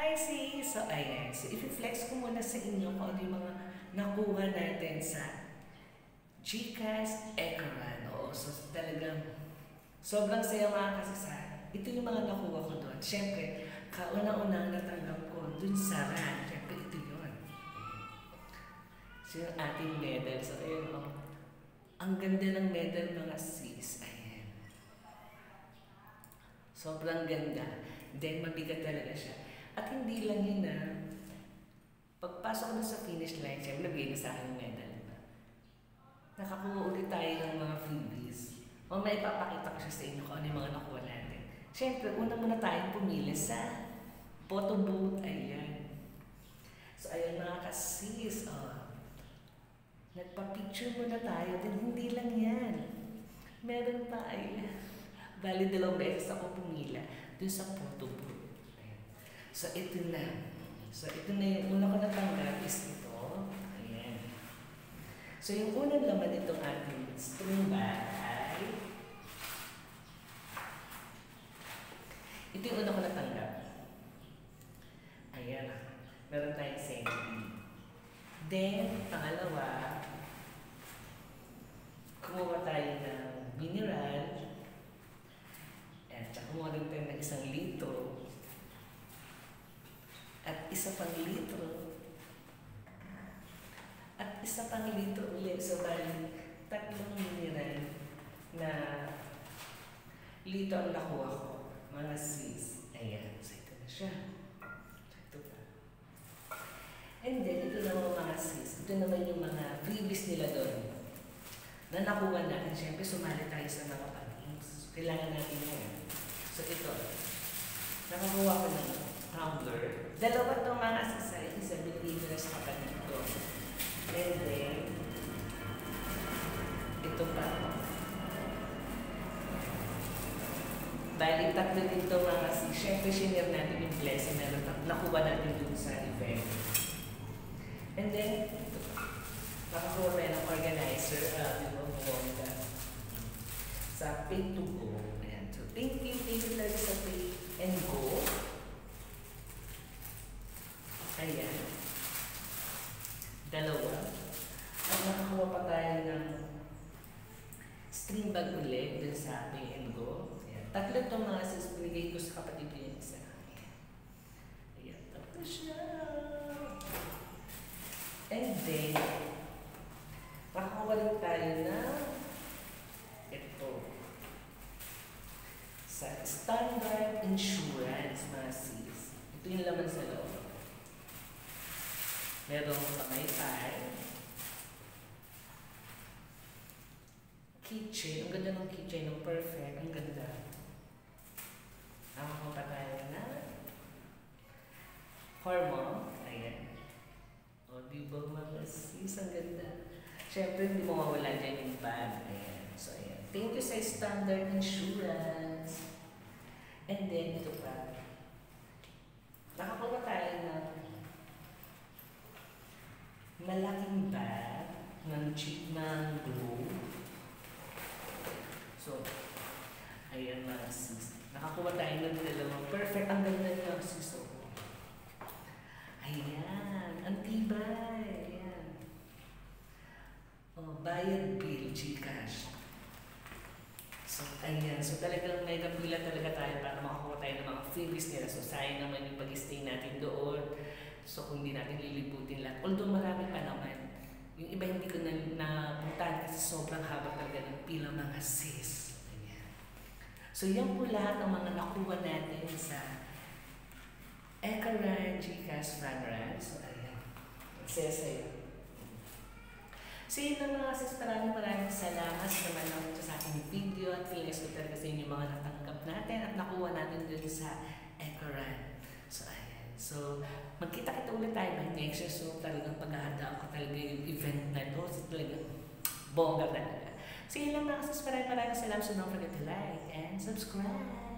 Hi, sis! So, ayan. So, i-flex ko muna sa inyo kung ano yung mga nakuha natin sa GCash Ekaran. Oo, so talagang sobrang saya mga kasasal. Ito yung mga nakuha ko doon. Siyempre, kauna-unang natanggap ko doon sa RAN. Siyempre, ito yun. So, yung ating medal. So, ayun, oh. Ang ganda ng medal mga sis. Ayan. Sobrang ganda. Then, mabigat talaga siya. At hindi lang yun na, pagpasok ko sa finish line, siyempre nabigay na sa akin yung medal. Nakakuha ulit tayo ng mga freebies. Mamaya ipapakita ko siya sa inyo kung ano yung mga nakuha natin. Siyempre, una muna tayong pumili sa photo booth. Ayan. So, ayan mga kasis. Oh. Nagpa-picture muna tayo. Then, hindi lang yan. Meron pa ay bali 2 beses ako pumila dun sa photo booth. So, ito na. So, ito na yung una ko natanggap is ito. Ayan. So, yung unang laman itong ating string bag ay ito yung una ko natanggap. Ayan. Meron tayong safety. Then, pangalawa, kumuha tayo ng mineral. At kumuha rin tayo ng 1 litro. At 1 pang litro. At 1 pang litro ulit. So, bali, 3 mineral na litro ang nakuha ko. Mga sis. Ayan. So, ito na siya. Ito pa. And then, ito naman mga sis. Ito naman yung mga freebies nila doon. Na nakuha natin. Siyempre, sumali tayo sa mga pag-games. Kailangan natin yan. So, ito. Nakakuha ko ng tumbler. 2 itong mga accessories. Isa binigay ko na sa kapatid ko. And then, ito pa. Bali, 3 dito mga sis. Siyempre, share natin yung blessing na nakuha natin dun sa event. And then, ito pa. Nakakuha tayo ng organizer. Sa Pay to Go. Ayan. So, thank you talaga sa Pay and Go. Ayan. 2. At nakakuha pa tayo ng string bag ulit dun sa Pay and Go. Ayan. 3 itong mga sis, binigay ko sa kapatid ko yung isa. Ayan. Tapos siya. And then, nakakuha rin tayo ng ito. Sa Standard Insurance, mga sis. Ito yung laman sa loob. Merong pamaypay. Keychain. Ang ganda ng keychain. Ang perfect. Ang ganda. Nakakuha pa tayo na hormone. Ayan. O, diba mga sis? Ang ganda. Siyempre, hindi mo mawala dyan yung bag. Ayan. So, ayan. Thank you sa Standard Insurance. And then, ito pa. Nakakuha tayo ng malaking bag ng Chipman Glue. So, ayan mga sis. Nakakuha tayo ng 2. Perfect. Ang ganda niya, sis. Ayan. Ang tibay. Ayan. Oh, bayad bill, GCash. So, ayan. So, talagang mega pila talaga tayo para makakuha tayo ng mga freebies nila. So, sayang naman yung pag-stay natin doon. So, kung hindi natin lilibutin lahat. Although marami pa naman. Yung iba hindi ko napuntahan kasi sobrang haba talaga ng pila mga sis. Ayan. So, yan po lahat ng mga nakuha natin sa Ekaran GCash Fun Run. So, ayan. Sesay. So yun lang mga sis, maraming salamat sa manood sa aking video at finish ko talaga sa inyo mga natanggap natin at nakuha natin dun sa Ekaran. So ayan. So magkita-kita ulit tayo by next year. So talagang paghahanda ko talaga yung event na ito. So talagang bongga talaga. So yun lang mga sis, maraming salamat. So don't forget to like and subscribe.